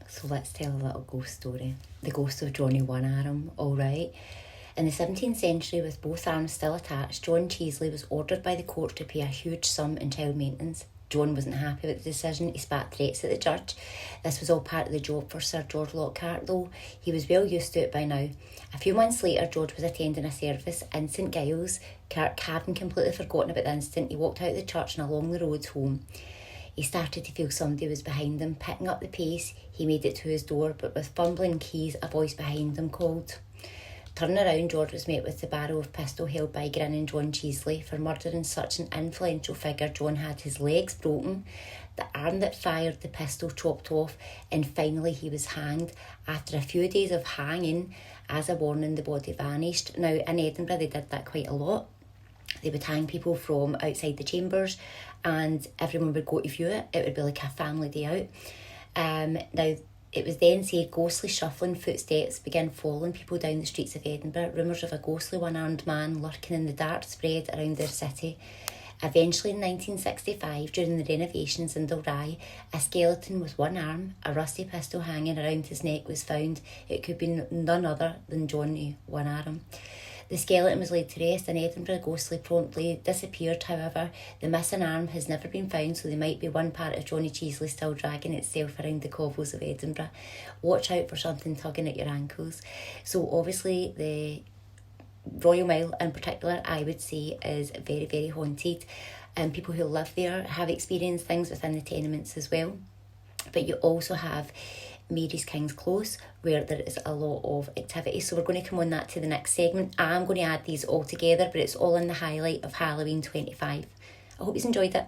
So let's tell a little ghost story. The ghost of Johnny One Arm, alright. In the 17th century, with both arms still attached, John Cheesley was ordered by the court to pay a huge sum in child maintenance. John wasn't happy with the decision. He spat threats at the judge. This was all part of the job for Sir George Lockhart, though. He was well used to it by now. A few months later, George was attending a service in St Giles. Kirk, having completely forgotten about the incident, he walked out of the church and along the road home. He started to feel somebody was behind him. Picking up the pace, he made it to his door, but with fumbling keys, a voice behind him called. Turning around, George was met with the barrel of pistol held by grinning John Cheesley. For murdering such an influential figure, John had his legs broken, the arm that fired the pistol chopped off, and finally he was hanged. After a few days of hanging, as a warning, the body vanished. Now, in Edinburgh, they did that quite a lot. They would hang people from outside the chambers, and everyone would go to view it. It would be like a family day out. Now, it was then said ghostly shuffling footsteps began following people down the streets of Edinburgh. Rumours of a ghostly one-armed man lurking in the dark spread around their city. Eventually, in 1965, during the renovations in Dalry, a skeleton with one arm, a rusty pistol hanging around his neck was found. It could be none other than Johnny One Arm. The skeleton was laid to rest in Edinburgh. Ghostly promptly disappeared. However, the missing arm has never been found, so there might be one part of Johnny Cheesley still dragging itself around the cobbles of Edinburgh. Watch out for something tugging at your ankles. So obviously the Royal Mile in particular, I would say, is very, very haunted. And people who live there have experienced things within the tenements as well. But you also have Mary's King's Close, where there is a lot of activity. So we're going to come on that to the next segment. I'm going to add these all together, but it's all in the highlight of Halloween 25. I hope you enjoyed it.